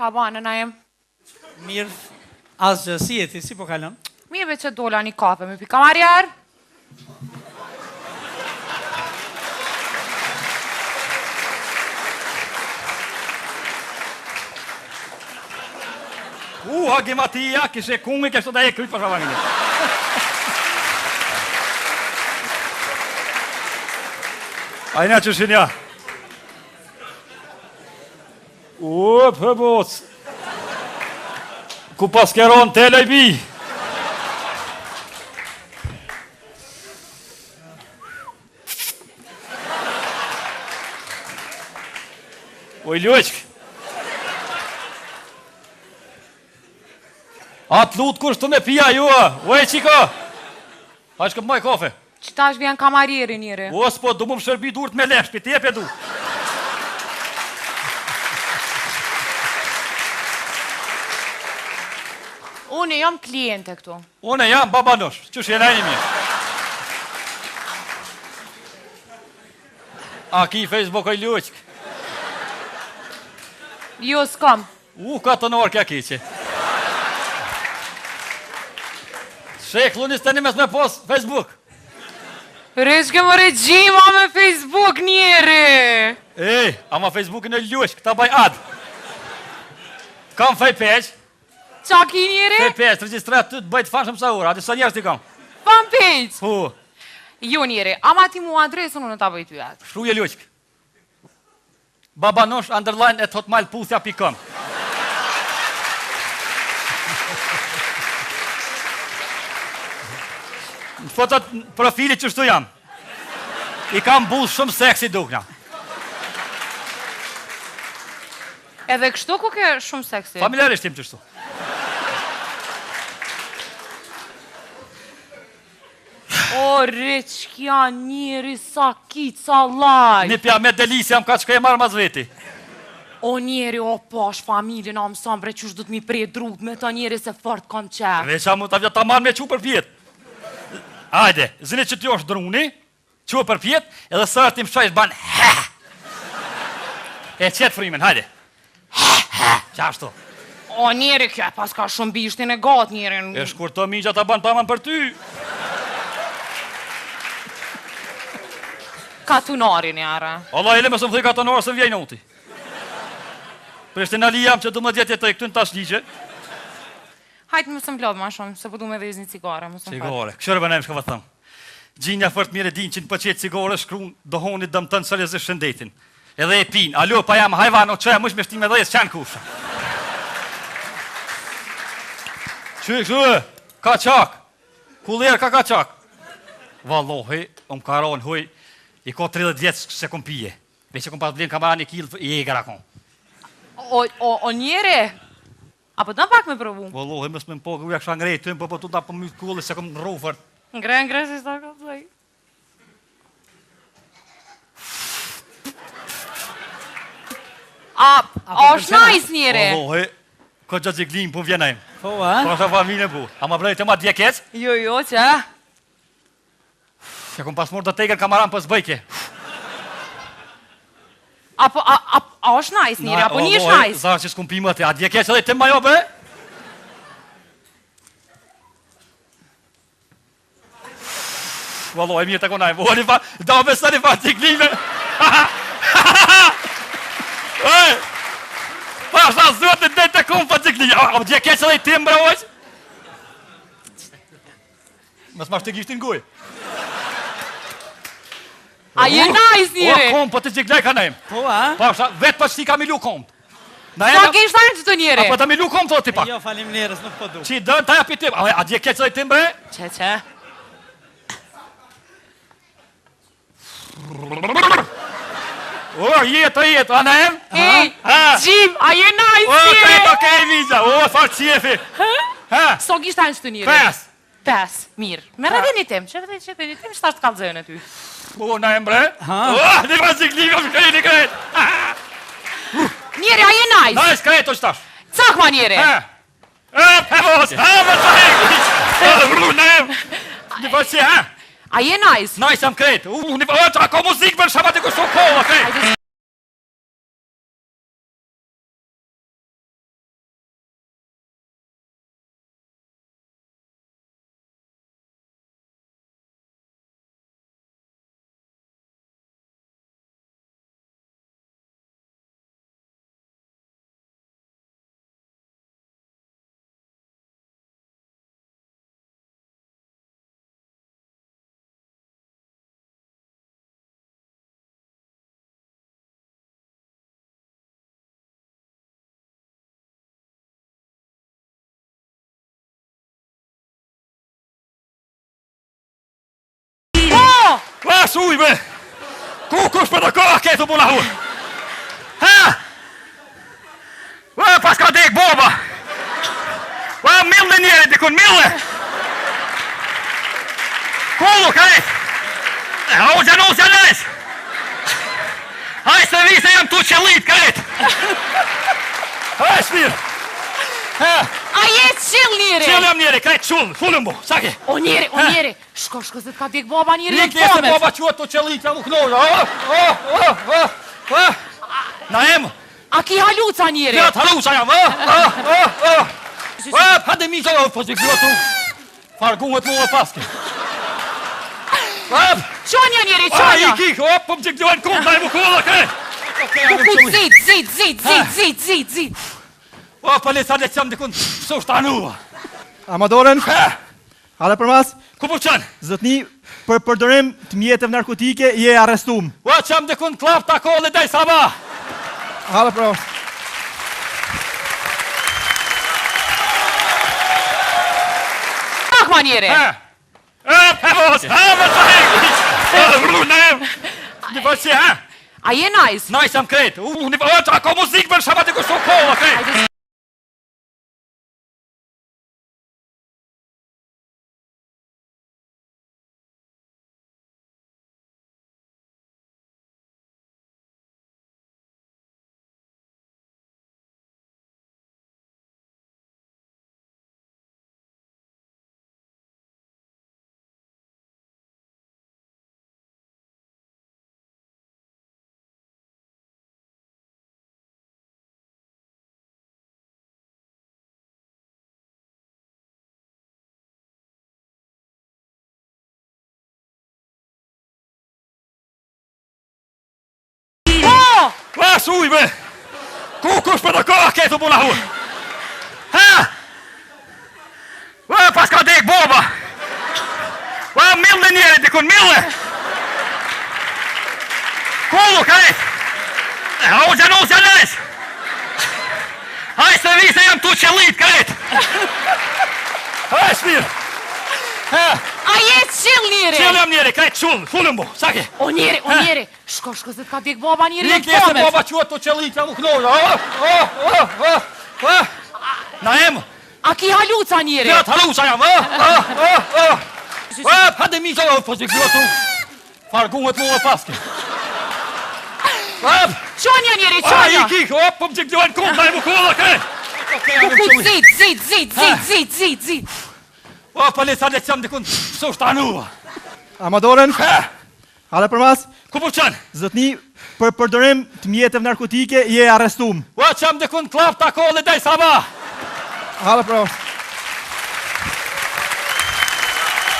Qa banë, na jem? Mirë, asgjë, si jeti, si po kalon? Mirë që dola një kafe me pika Mariar. Hagi Matia, kishe kungi, kështë të da e kryt për shavanin. Ajna që shinja. Për boc. Ku pas keron tele i bi. Oj, Ljoqk. Atë lutë kush të me pia ju, oj, qika. A shkëp maj kafe. Qita është vjen kamarieri njëri. O, s'po, du mu më shërbi durët me lesh, për t'jep e du. Unë jam kliente këtu. Unë jam babanosh, që shjena një mirë. A ki Facebook oj Ljoqk. Jo, s'kam. Ka të nërë kja kiqe. Sheklu një steni mes me pos Facebook. Reshke më regjima me Facebook njeri. Ej, ama Facebookin e Ljoqk, ta baj ad. Kam fej peq. Qa ki njeri? Fej peq, të registrat të bëjt fanshëm sa ura, ati sa njerës ti kam. Fanpage. Hu, Jo njeri, ama ti mu adresën unë ta bëjt ju atë. shruje Ljoqk. Babanosh underline at hotmail.com. Në fotot profilit që shtu jam. I kam buzë shumë seksi dukna. Edhe kështu ku ke shumë seksi? Familjarisht tim që shtu. O, reqkja njeri sa kitë sa laj. Një pja me delisja më ka që ka e marrë mas veti. O njeri, o pash familjen, a mësam bre qysh du t'mi prej drut me ta njeri se fort kam qef. Veqa mu ta vjetë ta marrë me qu për pjetë. Ajde, zini që t'jo është druni, qu për pjetë, edhe sërë ti më shajsh ban ha. E qetë frimen, hajde. Qashtu. O njeri, kjo e pas ka shumë bishtin e gatë njeri. E shkur të migja ta ban paman për ty. Katunari njere. Allah ele me së më thuj katonarë se vjej noti. Prishtina li jam që du më djetë jetë e këtën tash ligje. Hajtë më së mblodhë ma shumë, se po du me dhe një cigare, më së më fatë. Cigare, këshërë bënajmë shka vë thëmë. Gjinja fërt mire din që në pëqet cigare shkruun dohonit dëmë tënë sërjes e shëndetin. Edhe e pinë, alo, pa jam hajvan, o që e mësh me shtime dhe jesë qanë kusha. Që, ka qak, kullerë ka qak. Vallohi, ka ronë, huj, i ko 30 vjetës se kom pije. Veç e kom pas vlenë kamara një kilë i e gara kom. O njeri, apo të në pak me provu? Vallohi, mësë me më po, uja kësha ngrejtë tëmë, po të da po mytë kulli se kom rufër. Ngre, si shta ka të A është najs njeri? Vallohi, ko gjatë ziklim po vjenajmë. Po, a? Po është familje bu. A ma brejtë e ma djekec? Jo, që? Se kom pas mërë të tegër kamaran për zbëjke. A është najs njeri, apo një është najs? Zarë që s'kum pimë atë, a djekec edhe të majo be? Vallohi, mirë të konajmë. Voli fa, da me sëni fa ciklime. Ej! Pa, shta zotë dhe të kumë fa ciklime. A djekec edhe të më brojq? Mësë ma shtë të gishtin guj. A je najs njeri? O, kom, po të ciklaj ka nejmë. Po, a? Pa, shta, vetë pa që ti ka milu kom. Sa ke ishtajnë që të njeri? Apo të milu kom, thot ti pak. Jo, falim njerës, nuk po du. Qi dërë, ta ja pitim. A djekec edhe të më bre? Që? O, jetë, a ne em? Ej, Gjim, a je najs O, njeri? okej, vizja. O, farë qefi. So kishtajnë që të njeri? 5. 5, mirë. Me rëdheni tim, që rëdheni tim, shta është kalëzën e ty. O, na em bre? O, një fa ciklime, më krejt, një krejt. Njeri, a je najs? Najs, krejt, o qëtash. Cak ma njeri? Pevos, më të rejt. Na em. Një fa që, A je najs? Najs, jam krejt. Një fa, ka muzikë për shabat e kështu kohë, krejt. Ua, shuj, be! Ku kush për të kohë ketu puna hu? Ha? Ua, pas ka dek boba! Ua, mille njeri dikun, mille! Kullu, kajt! O, gjanus, gjanus! Haj, se vi se jam tu qëllit, kajt! Haj, shmirë! A je qill njeri? Qill jam njeri, kajt qullë, fullën bu, saki! O njeri, shko se t'ka dek boba njeri Nik njese boba quat tu qëllit, jam u knoja, Na em! A ki haluca njeri? Ja, t'haluqa jam, hade mi qëllë, po që kjo tu, fargunget mu e paske. Qonja njeri, qonja! I kik, po më që kjo e në kumë, na e mu kullë, kajt! Zit. O, pa le sa le qëmë dikun, së është anua. Amadoren, hale për mas, Ku po qënë? zotni, për përdorim të mjetëve narkotike, je arrestum. O, qëmë dikun klap të kohë dhe daj sabah. Hale për mas. Akma njeri! Mos, më të hekë. Na em. Në po që, A je nice? Na isam krejt. Ako muzikë për shabat e kështu kohë, krejt. Ua, shuj, be! Ku kush për të kohë ketu puna hu? Ha? Ua, pas ka dek boba! Ua, mille njeri dikun, mille! Kullu, kajt! O, gjanus, gjanus! Haj, se vi se jam tu qëllit, kajt! Haj, shmirë! A je qill njeri? Qill jam njeri, kajt qullë, fullën bu, saki! O njeri, shko se t'ka dek boba njeri Nik njese boba quat tu qëllit, jam u knoja, Na em! A ki haluca njeri? Ja, t'haluqa jam, hade mi qëllë, po që kjo tu, fargunget mu e paske. Qonja njeri, I qonja! kik, po më që kjo e në kumë, na e mu kullë, kajt. Zit. O, pa le sa le qëmë dikun, së është anua. Amadoren, hale për mas, Ku po qënë? zotni, për përdorim të mjetëve narkotike, je arrestum. O, qëmë dikun klap të kohë dhe daj sabah. Hale për mas.